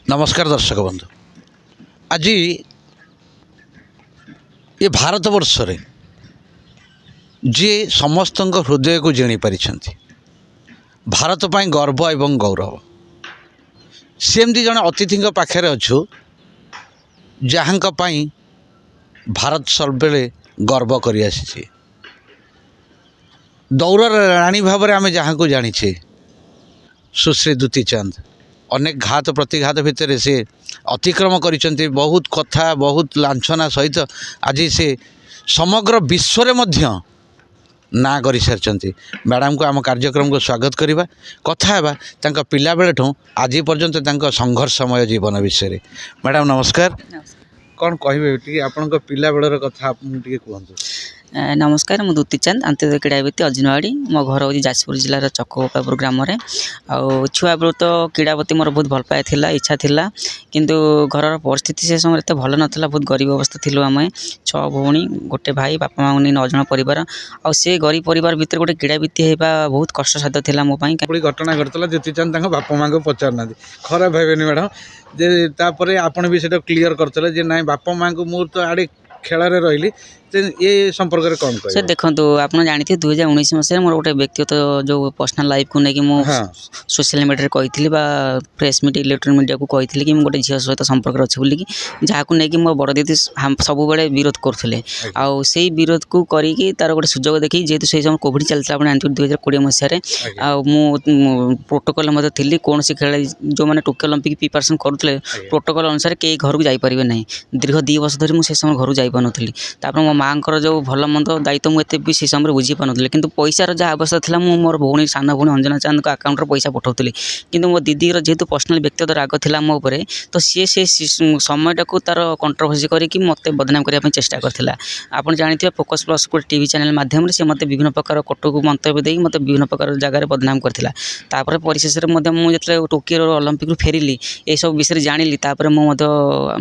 नमस्कार दर्शक बंधु। आज ये भारतवर्ष रे जी समस्त हृदय को जिणी पारि भारत पाई गर्व एवं गौरव सेमती जन अतिथि पाखे अच्छु जहाँ भारत सर्वे गर्व कर आसी दौड़ राणी भाव में आम जहाँ को जाचे सुश्री दुती चंद अनेक घात प्रतिघात भितर से अतिक्रम कर बहुत कथा बहुत लाछना सहित आज से समग्र विश्व मध्य ना कर सारी मैडम को आम कार्यक्रम को स्वागत करवा कथा पिला बेले आज पर्यंत संघर्षमय जीवन विषय। मैडम नमस्कार। कौन कहे आपण पिला बेलर कथा कहतु। नमस्कार मु दुती चंद आंतरिक क्रीड़ावित अजिनवाड़ी मो घर हूँ जाजपुर जिलार चकपापुर ग्राम में आउ छुआ बेलू तो क्रीड़ा प्रति मोर बहुत भल पाए थिला इच्छा थिला किंतु घर परिस्थिति से समय एत भल नाला बहुत गरीब अवस्था थिलु आम 6 भौणी गोटे भाई बापा माँ 9 जन परिवार आ से गरीब परिवार भितर गोटे क्रीड़ावित होगा बहुत कष्टसाध्य थिला मो पई। घटना घटला दुती चंद बापा माँ को पचारना खराब भावेनि मैडम जे तापर आपण भी से क्लीयर करते जे ना बापा माँ को मुझे तो आड़े खेल रही ये संपर्क में कौन सर देखो आप जानते 2019 मसीह मोर गोटे व्यक्तिगत जो पर्सनल लाइफ को लेकिन मुझे सोशल मीडिया कही प्रेस मीडिया इलेक्ट्रोनिक मीडिया को कही कि गोटे झील सहित संपर्क अच्छे बोलिकी जहाँ को लेकिन मो बड़ दीदी सब विरोध करते आउ से विरोध को करी तार गोटे सुजोग देखी जेहेतु से समय कोविड चलता आप जानते 2020 मसीह प्रोटोकॉल थी कौन सी खेल जो मैंने टोकियो ओलंपिक प्रिपरेशन करुले प्रोटोकॉल अनुसार कई घर को जापर ना दीर्घ 2 वर्ष धरी मुझे समय घर जापर नी मो माँ जो भल मंद दायित्व मुझे भी से समय बुझी पानी कि पैसार जहाँ अवस्था था मोर भौणी सान भौणी अंजना चांद को आकाउंट पैसा पठाऊली कि मो दीदी जेहेतु पर्सनाल व्यक्तिगत राग था मो उपर तो सी से समय को तार कंट्रोवर्सी करके मत बदनाम करने चेष्टा करता। आप जानते फोकस प्लस को टीवी चैनल माध्यम से मत विभिन्न प्रकार कटुक मंतव्य देकी मत विभिन्न प्रकार जगह बदनाम करता परिशेष में जो टोकियो ओलंपिक फेरिली ये सब विषय जानी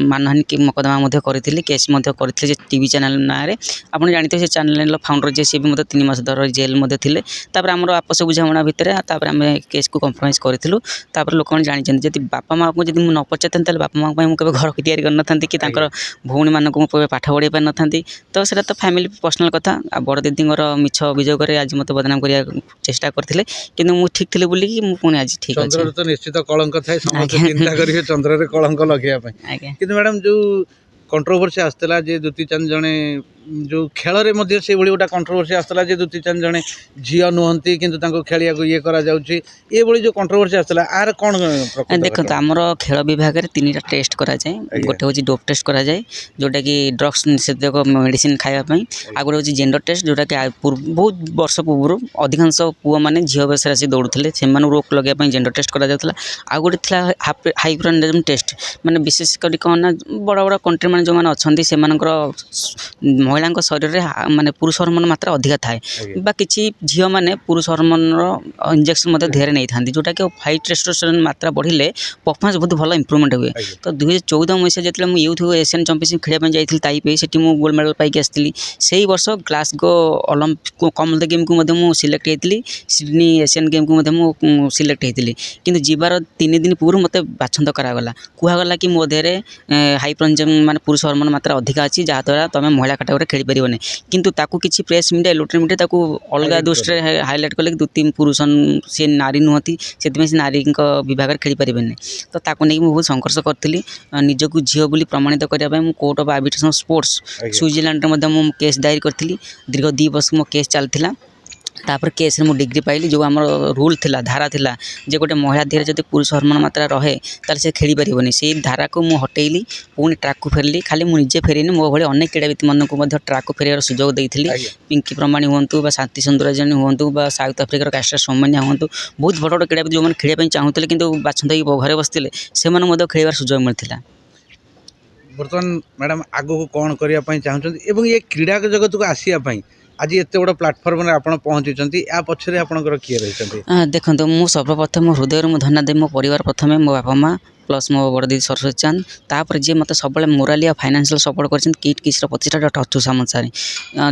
मानहानि मकदमा करी केस करी टीवी चैनल ना आप जानते से चैनल फाउंडर जे सी भी मतलब 3 मास धर जेल थे आमर आपस बुझाणा भितर आम केस को कम्प्रोमाइज करूँ लोक मैंने जानते जब बापा माँ को जब न पचार बापा माँ मुझे घर को तैयारी करना कि भौणी मानक मुझे पाठ पढ़ाई पार ना तो सर तो फैमिली पर्सनल कथा बड़ दीदी मिछ अभियोग आज मत बदनाम करने चेष्टा करते कि मुझे ठीक थी बोलिकी पुणी आज ठीक अच्छे तो निश्चित कलंक थाए चिंता करेंगे चंद्र कलंक लगे मैडम जो कंट्रोवर्सी आसला जे दुती चंद जड़े जो खेल में से गोटा कंट्रोवर्सी आसला जे दुती चंद जड़े झील नुहति किंतु खेलिया को ये करा जाउची ये बड़ी जो कंट्रोवर्सी आसला आर कौन देखो आमर खेल विभाग में 3टा टेस्ट करा जाए गोटे हूँ डोप टेस्ट करा जाए जोटा कि ड्रग्स निषेधक मेडिसिन खावाई आ गोटे हूँ जेंडर टेस्ट जोटा कि बहुत वर्ष पूर्व अधिकांश पुआ मैंने झील बेस आसी दौड़ते से रोक लगे जेंडर टेस्ट करा जाता आ गोटे था हाइपरनिज्म टेस्ट माने विशेष कर कौन ना बड़ बड़ कंट्री मैंने जो मैंने अच्छा से महिला शरीर में माने पुरुष हार्मोन मात्रा अधिका थाए बा किसी झील मैंने पुरुष हार्मोन इंजेक्शन धेर नहीं था जोटा कि फाइट टेस्टोस्टेरोन मात्रा बढ़िले परफॉर्मेंस बहुत भल इंप्रूवमेंट हुए। तो 2014 मसीह जो मुझे यूथ एशियन चैंपियनशिप खेल जाइए ताइपे से गोल्ड मेडल पाई आसती से वर्ष ग्लासगो ओलंपिक कॉमनवेल्थ गेम को सिलेक्ट होती सिडनी एशियन गेम को सिलेक्ट होती कि जीवार 3 दिन पूर्व मत बाछंद करागला कहगला कि मो देहरे हाइपरनिज्म माने पुरुष हार्मोन मात्रा अधिका अच्छी जहाँद्वारा तुम महिला कैटेगरी खेल पारे किंतु ताकू किसी प्रेस मीडिया इलेक्ट्रोनिक मीडिया ताकू अलग दृष्टि हाइलाइट कले कि दुती पुरुष सी नारी नुहति से नारी विभाग में खेल पारे तो ताकू नहीं बहुत संघर्ष करी निजक झील बोली प्रमाणित करने court of arbitration sports Switzerland में केस दायर करी दीर्घ 2 वर्ष मो केस चलता तापर केस मु डिग्री पाइली जो आम रूल थिला धारा थिला जे गोटे महिला देह जब पुरुष हार्मोन मात्रा रहे ताले से खेली पारिबनी से धारा को मु हटेइली पुणी ट्रैक को फेरली खाली मु निजे फेरिनी मो भली अनेक क्रीड़ावित मानक ट्रैक को फेरियार सुजोग देइथिली पिंकी प्रमाणी हुंतु बा शांति सुंदरजनी हुंतु बा साउथ अफ्रिकार कास्टर सोमन्या हुंतु बहुत बड़ बड़ क्रीड़ावित जो मैंने खेलिया चाहूले किंतु बाछंद घरे बसते से खेलिबार सुजोग मिलता। बर्तमान मैडम आगो को कौन करने चाहते ये क्रीड़ा जगत को आसापी आज एत बड़ा प्लाटफर्म में आप पहुँची या पछरे आपंकर किए रही देखो मु सर्वप्रथम मो हृदय धन्यवाद देवी मो परिवार प्रथम मो बापा माँ ପ୍ଲସ୍ ମୋ ବଡ଼ ଦିଦି ସରସ୍ୱତୀ ଚାନ୍ଦ, ତାପରେ ଯିଏ ମୋତେ ସବୁବେଳେ ମୋରାଲି ଆଉ ଫାଇନାନ୍ସିଆଲ ସପୋର୍ଟ କରିଛନ୍ତି କିଟ୍ କିସ୍ର ପ୍ରତିଷ୍ଠା ଡକ୍ଟର ଅତୁଲ ସାମନ୍ତ ସାର୍।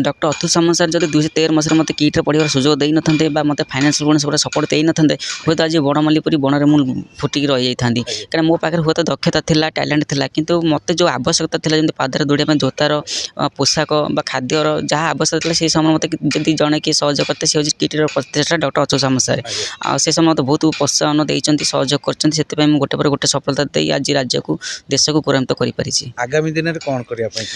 ଡକ୍ଟର ଅତୁଲ ସାମନ୍ତ ସାର୍ ଯଦି 2013 ମସିହାରେ ମୋତେ କିଟ୍ରେ ପଢ଼ିବାର ସୁଯୋଗ ଦେଇନଥାନ୍ତେ ବା ମୋତେ ଫାଇନାନ୍ସିଆଲ କୌଣସି ଗୋଟେ ସପୋର୍ଟ ଦେଇନଥାନ୍ତେ, ହୁଏତ ଆଜି ବଣମଲ୍ଲି ପରି ବଣରେ ମୁଁ ଫୁଟିକି ରହିଯାଇଥାନ୍ତି। କାରଣ ମୋ ପାଖରେ ହୁଏତ ଦକ୍ଷତା ଥିଲା, ଟ୍ୟାଲେଣ୍ଟ ଥିଲା, କିନ୍ତୁ ମୋତେ ଯେଉଁ ଆବଶ୍ୟକତା ଥିଲା ଯେମିତି ପାଦରେ ଦୌଡ଼ିବା ପାଇଁ ଜୋତାର, ପୋଷାକ ବା ଖାଦ୍ୟର ଯାହା ଆବଶ୍ୟକ ଥିଲା ସେହି ସମୟ ମୋତେ ଯଦି ଜଣେ କିଏ ସହଯୋଗ କରିତେ ସେ ହେଉଛି କିଟ୍ର ପ୍ରତିଷ୍ଠା ଡକ୍ଟର ଅତୁଲ ସାମନ୍ତ ସାର୍। ଆଉ ସେ ସମୟ ମୋତେ ବହୁତ ପ୍ରୋତ୍ସାହନ ଦେଇଛନ୍ତି, ସହଯୋଗ କରିଛନ୍ତି, ସେଥିପାଇଁ ମୁଁ ଗୋଟେ ପରେ ଗୋଟେ ସଫଳତା ଦେଇ ଆଜି ରାଜ୍ୟକୁ ଦେଶକୁ ଗୌରବାନ୍ୱିତ କରିପାରିଛି। ଆଗାମୀ ଦିନରେ କ'ଣ କରିବା ପାଇଁ?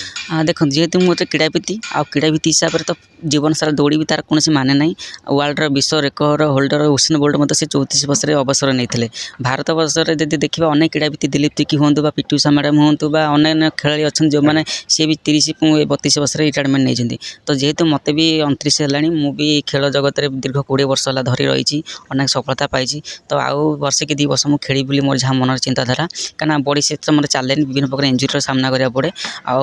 ଦେଖନ୍ତୁ ଯେହେତୁ ମୁଁ ଗୋଟେ କ୍ରୀଡ଼ାବିତ ଆଉ କ୍ରୀଡ଼ାବିତ ହିସାବରେ ତ ଜୀବନ ସାରା ଦୌଡ଼ିବି ତାର କୌଣସି ମାନେ ନାହିଁ। ୱାର୍ଲଡର ବିଶ୍ୱ ରେକର୍ଡ ହୋଲ୍ଡର ଉସେନ ବୋଲ୍ଟ ମଧ୍ୟ ସେ 34 ବର୍ଷରେ ଅବସର ନେଇଥିଲେ। ଭାରତ ବର୍ଷରେ ଯଦି ଦେଖିବା ଅନେକ କ୍ରୀଡ଼ାବିତ ଦିଲ୍ଲୀପ ତିର୍କୀ ହୁଅନ୍ତୁ ବା ପିଟି ଉଷା ମ୍ୟାଡ଼ାମ ହୁଅନ୍ତୁ ବା ଅନ୍ୟାନ୍ୟ ଖେଳାଳି ଅଛନ୍ତି ଯେଉଁମାନେ ସିଏ ବି 30-32 ବର୍ଷରେ ରିଟାୟାରମେଣ୍ଟ ନେଇଛନ୍ତି। ତ ଯେହେତୁ ମୋତେ ବି 29 ହେଲାଣି, ମୁଁ ବି ଖେଳ ଜଗତରେ ଦୀର୍ଘ 20 ବର୍ଷ ହେଲା ଧରି ରହିଛି, ଅନେକ ସଫଳତା ପାଇଛି। ତ ଆଉ ବର୍ଷେ କି 2 ବର୍ଷ ମୁଁ ଖେଳିବି ବୋଲି ମୋର ଯାହା ମନର ଚିନ୍ତାଧାରା, କାରଣ ବଡ଼ି ସେ ସମୟରେ ଚାଲେନି, ବିଭିନ୍ନ ପ୍ରକାର ଇଞ୍ଜୁରିର ସାମ୍ନା କରିବାକୁ ପଡ଼େ। ଆଉ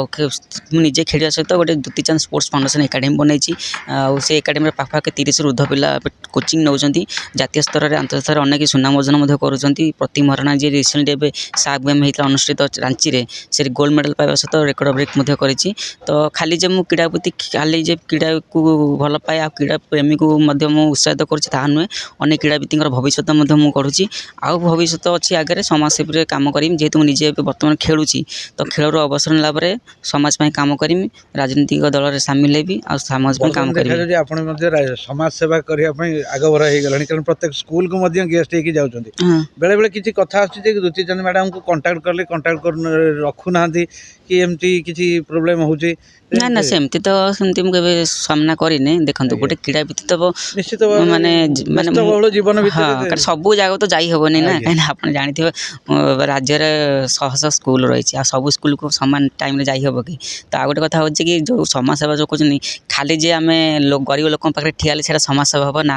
ମୁଁ ନିଜେ ଖେଳିବା ସହିତ ଗୋଟେ Dutee Chand sports foundation academy ବନେଇଛି। ଆଉ ସେ ଏକାଡେମୀରେ ପାଖାପାଖି 30ରୁ ଉର୍ଦ୍ଧ୍ୱ ପିଲା କୋଚିଂ ନେଉଛନ୍ତି, ଜାତୀୟ ସ୍ତରରେ ଆନ୍ତର୍ଜାତିକ ସ୍ତରରେ ଅନେକ ସୁନାମ ଅର୍ଜନ ମଧ୍ୟ କରୁଛନ୍ତି। ପ୍ରତି ମହାରଣା ଯିଏ ରିସେଣ୍ଟ ଏବେ ସାଫ୍ ଗେମ୍ ହେଇଥିଲା ଅନୁଷ୍ଠିତ ରାଞ୍ଚିରେ, ସେ ଗୋଲ୍ଡ ମେଡ଼ାଲ ପାଇବା ସହିତ ରେକର୍ଡ ବ୍ରେକ୍ ମଧ୍ୟ କରିଛି। ତ ଖାଲି ଯେ ମୁଁ କ୍ରୀଡ଼ାପତି ଖାଲି ଯେ କ୍ରୀଡ଼ାକୁ ଭଲ ପାଏ ଆଉ କ୍ରୀଡ଼ା ପ୍ରେମୀକୁ ମଧ୍ୟ ମୁଁ ଉତ୍ସାହିତ କରୁଛି ତାହା ନୁହେଁ, ଅନେକ କ୍ରୀଡ଼ାବିତଙ୍କର ଭବିଷ୍ୟତ ମଧ୍ୟ ମୁଁ ଗଢ଼ୁଛି। ଆଉ ଭବିଷ୍ୟତ ଅଛି ଆଗରେ, ସମାଜସେବାରେ କାମ କରିବି। ଯେହେତୁ ମୁଁ ନିଜେ ଏବେ ବର୍ତ୍ତମାନ ଖେଳୁଛି, ତ ଖେଳରୁ ଅବସର ନେଲା ପରେ ସମାଜ ପାଇଁ କାମ କରିବି, ରାଜନୈତିକ ଦଳରେ ସାମିଲ ହେବି ଆଉ ସମାଜ ପାଇଁ କାମ କରିବି। ଯଦି ଆପଣ ମଧ୍ୟ ସମାଜ ସେବା କରିବା ପାଇଁ ଆଗଭର ହେଇଗଲାଣି, କାରଣ ପ୍ରତ୍ୟେକ ସ୍କୁଲକୁ ମଧ୍ୟ ଗେଷ୍ଟ ହେଇକି ଯାଉଛନ୍ତି। ବେଳେବେଳେ କିଛି କଥା ଆସୁଛି ଯେ ଦୁତି ଚାନ୍ଦ ମ୍ୟାଡ଼ାମଙ୍କୁ କଣ୍ଟାକ୍ଟ କଲେ କଣ୍ଟାକ୍ଟ ରଖୁନାହାନ୍ତି କି ଏମିତି କିଛି ପ୍ରୋବ୍ଲେମ୍ ହେଉଛି? ନା ସେମିତି ମୁଁ କେବେ ସାମ୍ନା କରିନି। ଦେଖନ୍ତୁ ଗୋଟେ କ୍ରୀଡ଼ାବିତ ତ ନିଶ୍ଚିତ ମାନେ ବହୁଳ ଜୀବନ ଭିତରେ କାରଣ ସବୁ ଜାଗାକୁ ତ ଯାଇ ହେବନି ନା, କାହିଁକିନା ଆପଣ ଜାଣିଥିବେ ରାଜ୍ୟରେ ଶହ ଶହ ସ୍କୁଲ ରହିଛି, ଆଉ ସବୁ ସ୍କୁଲକୁ ସମାନ ଟାଇମ୍ରେ ଯାଇ ହେବ କି? ତ ଆଉ ଗୋଟେ କଥା ହେଉଛି କି ଯେଉଁ ସମାଜସେବା ଯେଉଁ କହୁଛନ୍ତି, ଖାଲି ଯେ ଆମେ ଗରିବ ଲୋକଙ୍କ ପାଖରେ ଠିଆ ହେଲେ ସେଇଟା ସମାଜସେବା ହେବ ନା,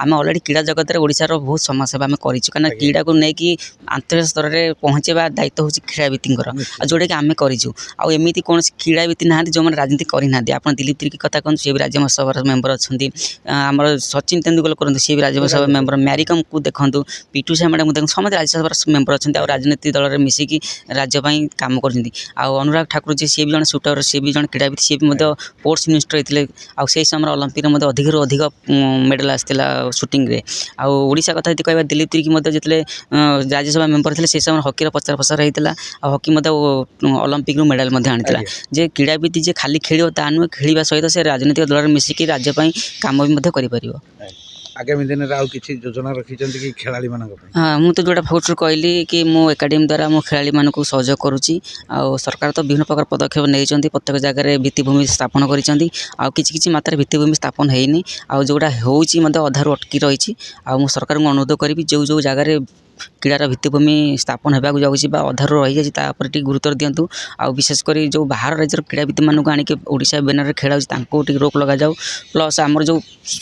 ଆମେ ଅଲରେଡ଼ି କ୍ରୀଡ଼ା ଜଗତରେ ଓଡ଼ିଶାର ବହୁତ ସମାଜସେବା ଆମେ କରିଛୁ। କାରଣ କ୍ରୀଡ଼ାକୁ ନେଇକି ଆନ୍ତର୍ଜାତିକ ସ୍ତରରେ ପହଞ୍ଚାଇବା ଦାୟିତ୍ୱ ହେଉଛି କ୍ରୀଡ଼ାବିତଙ୍କର, ଆଉ ଯେଉଁଟାକି ଆମେ କରିଛୁ। ଆଉ ଏମିତି କୌଣସି କ୍ରୀଡ଼ାବିତ ନାହାନ୍ତି ଯେଉଁମାନେ ରାଜନୀତି କରିନାହାନ୍ତି। ଆପଣ ଦିଲ୍ଲୀପ ତିର୍କୀ କଥା କୁହନ୍ତୁ, ସିଏ ବି ରାଜ୍ୟସଭାର ମେମ୍ବର ଅଛନ୍ତି। ଆମର ସଚିନ ତେନ୍ଦୁଲକର କରନ୍ତୁ, ସିଏ ବି ରାଜ୍ୟସଭା ମେମ୍ବର। ମ୍ୟାରିକମ୍କୁ ଦେଖନ୍ତୁ, ପିଟି ଉଷା ମ୍ୟାଡ଼ାମକୁ ଦେଖନ୍ତୁ, ସମସ୍ତେ ରାଜ୍ୟସଭାର ମେମ୍ବର ଅଛନ୍ତି ଆଉ ରାଜନୀତି ଦଳରେ ମିଶିକି ରାଜ୍ୟ ପାଇଁ କାମ କରୁଛନ୍ତି। ଆଉ ଅନୁରାଗ ଠାକୁର ଯିଏ, ସିଏ ବି ଜଣେ ସୁଟର, ସିଏ ବି ଜଣେ କ୍ରୀଡ଼ାବିତ, ସିଏ ବି ମଧ୍ୟ ସ୍ପୋର୍ଟସ୍ ମିନିଷ୍ଟର ହେଇଥିଲେ। ଆଉ ସେହି ସମୟରେ ଅଲିମ୍ପିକରେ ମଧ୍ୟ ଅଧିକରୁ ଅଧିକ ମେଡ଼ାଲ ଆସିଥିଲା ସୁଟିଂରେ। ଆଉ ଓଡ଼ିଶା କଥା ଯଦି କହିବା, ଦିଲ୍ଲୀପ ତିର୍କୀ ମଧ୍ୟ ଯେତେବେଳେ ରାଜ୍ୟସଭା ମେମ୍ବର ଥିଲେ, ସେହି ସମୟରେ ହକିର ପ୍ରଚାର ପ୍ରସାର ହେଇଥିଲା ଆଉ ହକି ମଧ୍ୟ ଅଲିମ୍ପିକରୁ ମେଡ଼ାଲ ମଧ୍ୟ ଆଣିଥିଲା। ଯେ କ୍ରୀଡ଼ାବିତ ଯେ ଖାଲି ଖେଳିବ ତା ନୁହେଁ, ଖେଳିବା ସହିତ ସେ ରାଜନୈତିକ ଦଳରେ ମିଶିକି ରାଜ୍ୟ ପାଇଁ କାମ ବି ମଧ୍ୟ କରିପାରିବ। ଆଗାମୀ ଦିନରେ ଆଉ କିଛି ଯୋଜନା ରଖିଛନ୍ତି କି ଖେଳାଳିମାନଙ୍କ ପାଇଁ? ମୁଁ ତ ଯେଉଁଟା ଫାଷ୍ଟରୁ କହିଲି କି ମୁଁ ଏକାଡେମୀ ଦ୍ୱାରା ମୋ ଖେଳାଳିମାନଙ୍କୁ ସହଯୋଗ କରୁଛି। ଆଉ ସରକାର ତ ବିଭିନ୍ନ ପ୍ରକାର ପଦକ୍ଷେପ ନେଇଛନ୍ତି, ପ୍ରତ୍ୟେକ ଜାଗାରେ ଭିତ୍ତିଭୂମି ସ୍ଥାପନ କରିଛନ୍ତି। ଆଉ କିଛି କିଛି ମାତ୍ରାରେ ଭିତ୍ତିଭୂମି ସ୍ଥାପନ ହେଇନି, ଆଉ ଯେଉଁଟା ହେଉଛି ମଧ୍ୟ ଅଧାରୁ ଅଟକି ରହିଛି। ଆଉ ମୁଁ ସରକାରଙ୍କୁ ଅନୁରୋଧ କରିବି, ଯେଉଁ ଜାଗାରେ କ୍ରୀଡ଼ାର ଭିତ୍ତିଭୂମି ସ୍ଥାପନ ହେବାକୁ ଯାଉଛି ବା ଅଧାରୁ ରହିଯାଇଛି ତା ଉପରେ ଟିକେ ଗୁରୁତ୍ୱ ଦିଅନ୍ତୁ। ଆଉ ବିଶେଷ କରି ଯେଉଁ ବାହାର ରାଜ୍ୟର କ୍ରୀଡ଼ାବିତମାନଙ୍କୁ ଆଣିକି ଓଡ଼ିଶା ବ୍ୟାନରରେ ଖେଳା ହେଉଛି ତାଙ୍କୁ ଟିକେ ରୋକ ଲଗାଯାଉ। ପ୍ଲସ୍ ଆମର ଯେଉଁ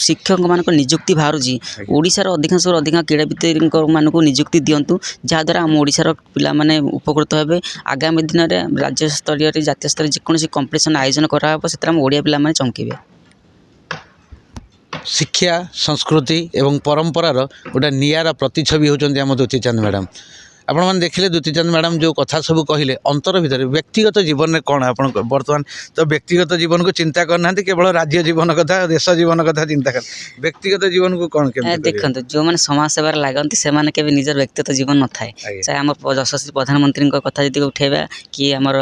ଶିକ୍ଷକମାନଙ୍କ ନିଯୁକ୍ତି ବାହାରୁଛି, ଓଡ଼ିଶାର ଅଧିକାଂଶରୁ ଅଧିକ କ୍ରୀଡ଼ାବିତମାନଙ୍କୁ ନିଯୁକ୍ତି ଦିଅନ୍ତୁ, ଯାହାଦ୍ୱାରା ଆମ ଓଡ଼ିଶାର ପିଲାମାନେ ଉପକୃତ ହେବେ। ଆଗାମୀ ଦିନରେ ରାଜ୍ୟ ସ୍ତରୀୟରେ, ଜାତୀୟ ସ୍ତରୀୟ ଯେକୌଣସି କମ୍ପିଟିସନ୍ ଆୟୋଜନ କରାହେବ, ସେଥିରେ ଆମ ଓଡ଼ିଆ ପିଲାମାନେ ଚମକିବେ। ଶିକ୍ଷା, ସଂସ୍କୃତି ଏବଂ ପରମ୍ପରାର ଗୋଟେ ନିଆରା ପ୍ରତିଛବି ହେଉଛନ୍ତି ଆମ ଦୁତି ଚାନ୍ଦ ମ୍ୟାଡ଼ାମ। ଆପଣମାନେ ଦେଖିଲେ ଦୁତି ଚାନ୍ଦ ମ୍ୟାଡ଼ାମ ଯେଉଁ କଥା ସବୁ କହିଲେ, ଅନ୍ତର ଭିତରେ ବ୍ୟକ୍ତିଗତ ଜୀବନରେ କ'ଣ ଆପଣ ବର୍ତ୍ତମାନ ତ ବ୍ୟକ୍ତିଗତ ଜୀବନକୁ ଚିନ୍ତା କରିନାହାନ୍ତି, କେବଳ ରାଜ୍ୟ ଜୀବନ କଥା, ଦେଶ ଜୀବନ କଥା ଚିନ୍ତା କର, ବ୍ୟକ୍ତିଗତ ଜୀବନକୁ କ'ଣ କେମିତି? ଦେଖନ୍ତୁ, ଯେଉଁମାନେ ସମାଜ ସେବାରେ ଲାଗନ୍ତି ସେମାନେ କେବେ ନିଜର ବ୍ୟକ୍ତିଗତ ଜୀବନ ନଥାଏ। ଚାहे ଆମ ଯଶସ୍ୱୀ ପ୍ରଧାନମନ୍ତ୍ରୀଙ୍କ କଥା ଯଦି ଉଠାଇବା, କି ଆମର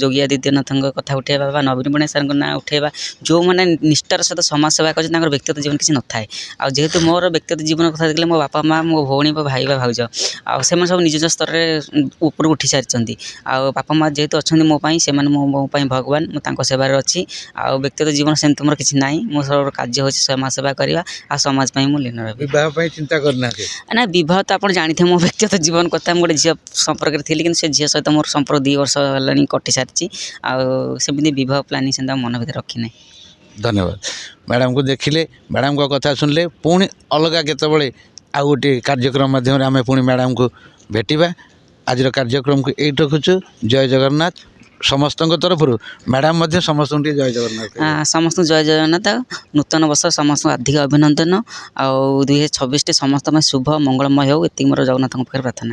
ଯୋଗୀ ଆଦିତ୍ୟନାଥଙ୍କ କଥା ଉଠାଇବା ବା ନବୀନ ପଟ୍ଟନାୟକ ସାର୍ଙ୍କ ନାଁ ଉଠାଇବା, ଯେଉଁମାନେ ନିଷ୍ଠାର ସହିତ ସମାଜ ସେବା କରିଛନ୍ତି ତାଙ୍କର ବ୍ୟକ୍ତିଗତ ଜୀବନ କିଛି ନଥାଏ। ଆଉ ଯେହେତୁ ମୋର ବ୍ୟକ୍ତିଗତ ଜୀବନ କଥା ଦେଖିଲେ, ମୋ ବାପା ମା', ମୋ ଭଉଣୀ, ମୋ ଭାଇ ବା ଭାଉଜ, ଆଉ ସେମାନେ ସବୁ ନିଜ ନିଜ ସ୍ତରରେ ଉପରକୁ ଉଠି ସାରିଛନ୍ତି। ଆଉ ବାପା ମା' ଯେହେତୁ ଅଛନ୍ତି ମୋ ପାଇଁ, ସେମାନେ ମୋ ପାଇଁ ଭଗବାନ, ମୁଁ ତାଙ୍କ ସେବାରେ ଅଛି। ଆଉ ବ୍ୟକ୍ତିଗତ ଜୀବନ ସେମିତି ମୋର କିଛି ନାହିଁ। ମୋ କାର୍ଯ୍ୟ ହେଉଛି ସମାଜ ସେବା କରିବା ଆଉ ସମାଜ ପାଇଁ ମୁଁ ଲୀନ ରହିବି। ବିବାହ ପାଇଁ ଚିନ୍ତା କରିନାହାନ୍ତି? ନା, ବିବାହ ତ ଆପଣ ଜାଣିଥିବେ ମୋ ବ୍ୟକ୍ତିଗତ ଜୀବନ କଥା। ମୁଁ ଗୋଟେ ଝିଅ ସମ୍ପର୍କରେ ଥିଲି, କିନ୍ତୁ ସେ ଝିଅ ସହିତ ମୋର ସମ୍ପର୍କ 2 ବର୍ଷ ହେଲାଣି କଟି ସାରିଛି। ଆଉ ସେମିତି ବିବାହ ପ୍ଲାନିଂ ସେମିତି ଆମ ମନ ଭିତରେ ରଖିନାହିଁ। ଧନ୍ୟବାଦ। ମ୍ୟାଡ଼ାମକୁ ଦେଖିଲେ, ମ୍ୟାଡ଼ାମଙ୍କ କଥା ଶୁଣିଲେ, ପୁଣି ଅଲଗା କେତେବେଳେ ଆଉ ଗୋଟିଏ କାର୍ଯ୍ୟକ୍ରମ ମାଧ୍ୟମରେ ଆମେ ପୁଣି ମ୍ୟାଡ଼ାମକୁ ଭେଟିବା। ଆଜିର କାର୍ଯ୍ୟକ୍ରମକୁ ଏଇଠି ରଖୁଛୁ। ଜୟ ଜଗନ୍ନାଥ ସମସ୍ତଙ୍କ ତରଫରୁ। ମ୍ୟାଡ଼ାମ ମଧ୍ୟ ସମସ୍ତଙ୍କୁ ଟିକେ ଜୟ ଜଗନ୍ନାଥ। ସମସ୍ତଙ୍କୁ ଜୟ ଜଗନ୍ନାଥ। ନୂତନ ବର୍ଷ ସମସ୍ତଙ୍କୁ ହାର୍ଦ୍ଦିକ ଅଭିନନ୍ଦନ। ଆଉ 2026ଟି ସମସ୍ତଙ୍କ ପାଇଁ ଶୁଭ ମଙ୍ଗଳମୟ ହେଉ, ଏତିକି ମୋର ଜଗନ୍ନାଥଙ୍କ ପାଖରେ ପ୍ରାର୍ଥନା।